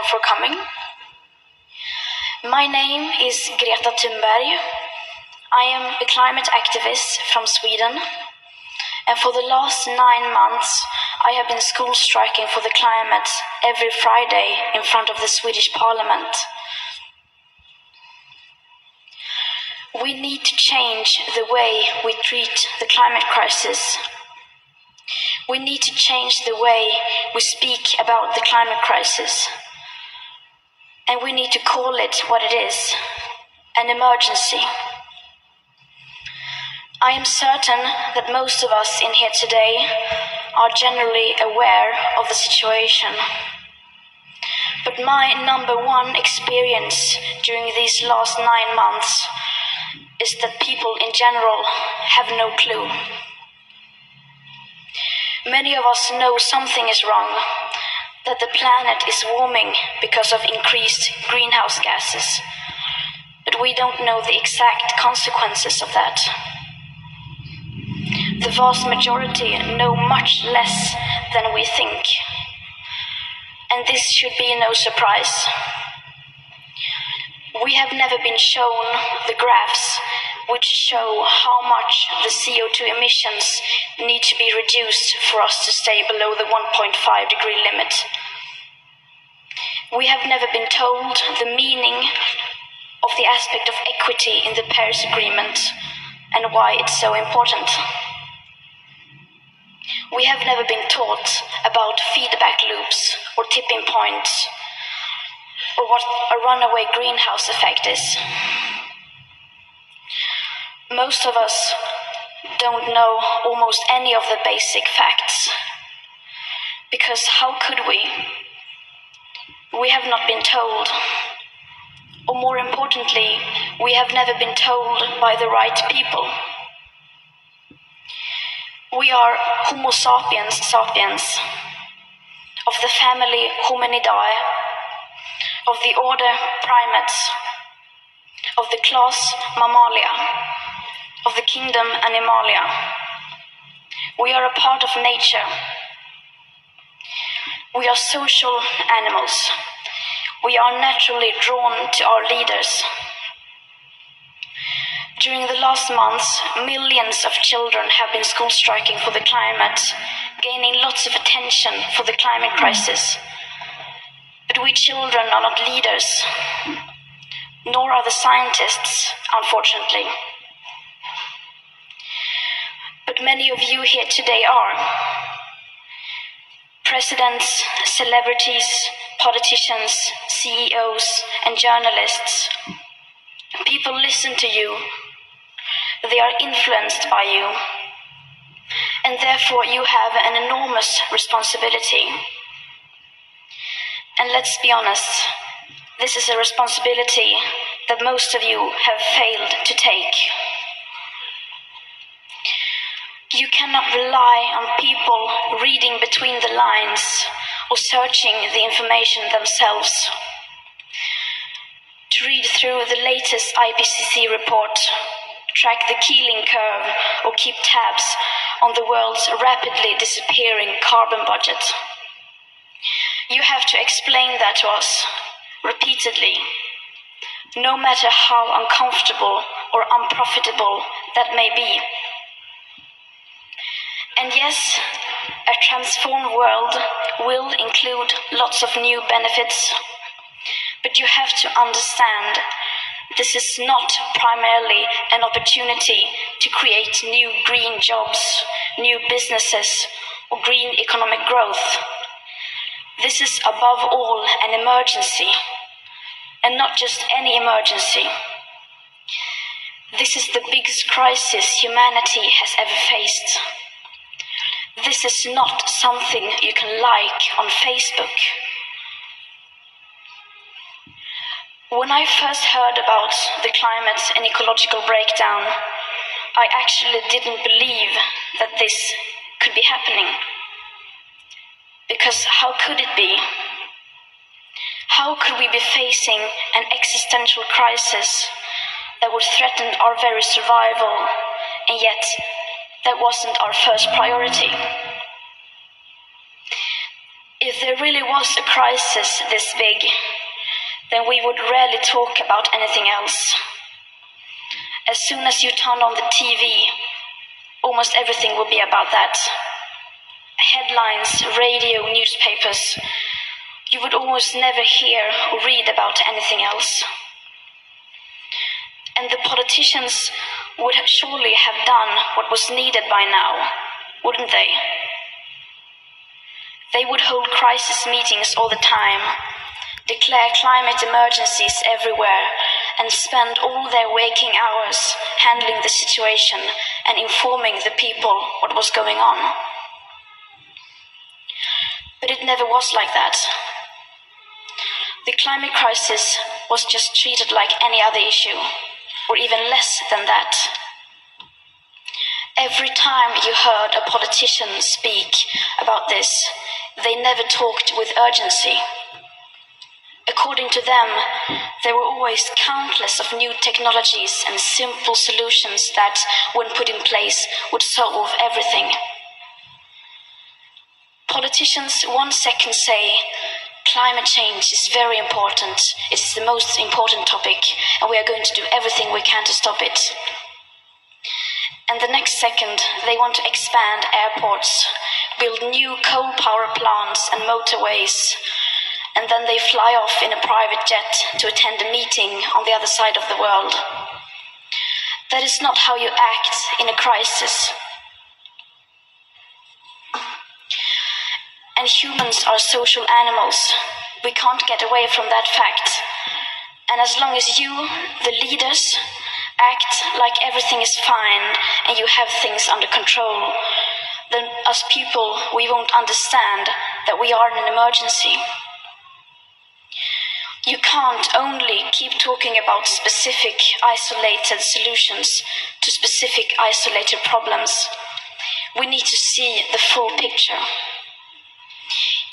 for coming. My name is Greta Thunberg. I am a climate activist from Sweden, and for the last 9 months I have been school striking for the climate every Friday in front of the Swedish Parliament. We need to change the way we treat the climate crisis. We need to change the way we speak about the climate crisis. And we need to call it what it is, an emergency. I am certain that most of us in here today are generally aware of the situation. But my number one experience during these last 9 months is that people in general have no clue. Many of us know something is wrong, that the planet is warming because of increased greenhouse gases, but we don't know the exact consequences of that. The vast majority know much less than we think, and this should be no surprise. We have never been shown the graphs which show how much the CO2 emissions need to be reduced for us to stay below the 1.5 degree limit. We have never been told the meaning of the aspect of equity in the Paris Agreement and why it's so important. We have never been taught about feedback loops or tipping points, or what a runaway greenhouse effect is. Most of us don't know almost any of the basic facts, because how could we? We have not been told, or more importantly, we have never been told by the right people. We are Homo sapiens sapiens, of the family Hominidae, of the order Primates, of the class Mammalia, of the kingdom Animalia. We are a part of nature. We are social animals. We are naturally drawn to our leaders. During the last months, millions of children have been school striking for the climate, gaining lots of attention for the climate crisis. But we children are not leaders, nor are the scientists, unfortunately. But many of you here today are. Presidents, celebrities, politicians, CEOs, and journalists. People listen to you. They are influenced by you. And therefore you have an enormous responsibility. And let's be honest, this is a responsibility that most of you have failed to take. You cannot rely on people reading between the lines or searching the information themselves. To read through the latest IPCC report, track the Keeling curve, or keep tabs on the world's rapidly disappearing carbon budget. You have to explain that to us repeatedly, no matter how uncomfortable or unprofitable that may be. And yes, a transformed world will include lots of new benefits, but you have to understand this is not primarily an opportunity to create new green jobs, new businesses, or green economic growth. This is above all an emergency, and not just any emergency. This is the biggest crisis humanity has ever faced. This is not something you can like on Facebook. When I first heard about the climate and ecological breakdown, I actually didn't believe that this could be happening. Because how could it be? How could we be facing an existential crisis that would threaten our very survival, and yet that wasn't our first priority? If there really was a crisis this big, then we would rarely talk about anything else. As soon as you turn on the TV, almost everything will be about that. Headlines, radio, newspapers. You would almost never hear or read about anything else. And the politicians would surely have done what was needed by now, wouldn't they? They would hold crisis meetings all the time, declare climate emergencies everywhere, and spend all their waking hours handling the situation and informing the people what was going on. But it never was like that. The climate crisis was just treated like any other issue, or even less than that. Every time you heard a politician speak about this, they never talked with urgency. According to them, there were always countless of new technologies and simple solutions that, when put in place, would solve everything. Politicians 1 second say, climate change is very important, it is the most important topic, and we are going to do everything we can to stop it. And the next second, they want to expand airports, build new coal power plants and motorways, and then they fly off in a private jet to attend a meeting on the other side of the world. That is not how you act in a crisis. And humans are social animals. We can't get away from that fact. And as long as you, the leaders, act like everything is fine and you have things under control, then as people, we won't understand that we are in an emergency. You can't only keep talking about specific isolated solutions to specific isolated problems. We need to see the full picture.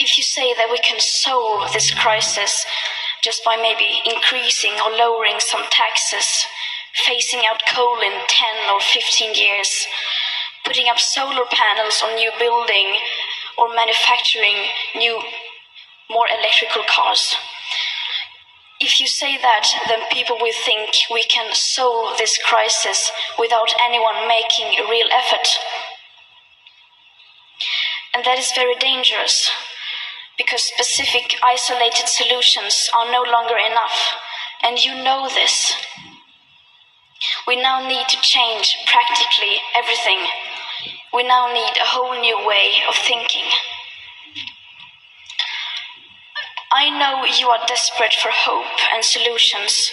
If you say that we can solve this crisis just by maybe increasing or lowering some taxes, phasing out coal in 10 or 15 years, putting up solar panels on new building, or manufacturing new, more electrical cars. If you say that, then people will think we can solve this crisis without anyone making a real effort. And that is very dangerous, because specific isolated solutions are no longer enough, and you know this. We now need to change practically everything. We now need a whole new way of thinking. I know you are desperate for hope and solutions,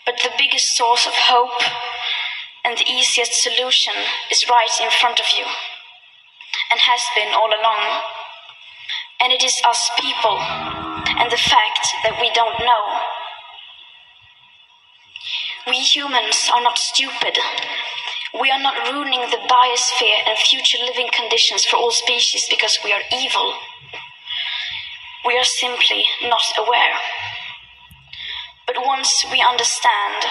but the biggest source of hope and the easiest solution is right in front of you, and has been all along. And it is us people, and the fact that we don't know. We humans are not stupid. We are not ruining the biosphere and future living conditions for all species because we are evil. We are simply not aware. But once we understand,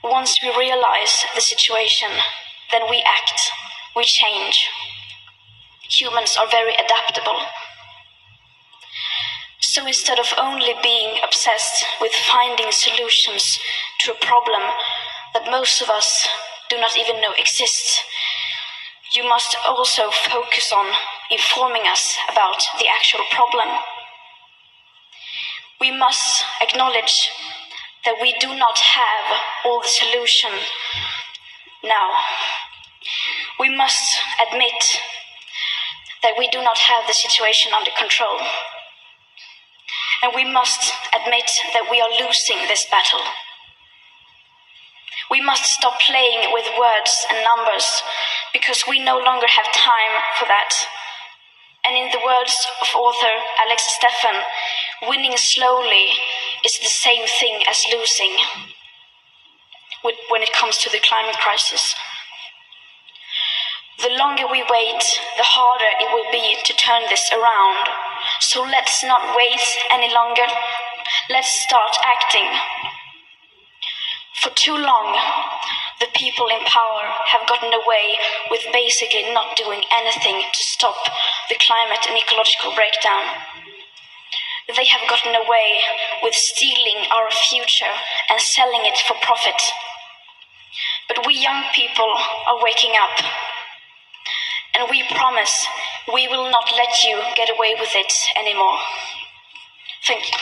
once we realize the situation, then we act, we change. Humans are very adaptable. So instead of only being obsessed with finding solutions to a problem that most of us do not even know exists, you must also focus on informing us about the actual problem. We must acknowledge that we do not have all the solution now. We must admit that we do not have the situation under control. And we must admit that we are losing this battle. We must stop playing with words and numbers, because we no longer have time for that. And in the words of author Alex Steffen, winning slowly is the same thing as losing when it comes to the climate crisis. The longer we wait, the harder it will be to turn this around. So let's not wait any longer. Let's start acting. For too long, the people in power have gotten away with basically not doing anything to stop the climate and ecological breakdown. They have gotten away with stealing our future and selling it for profit. But we young people are waking up, and we promise we will not let you get away with it anymore. Thank you.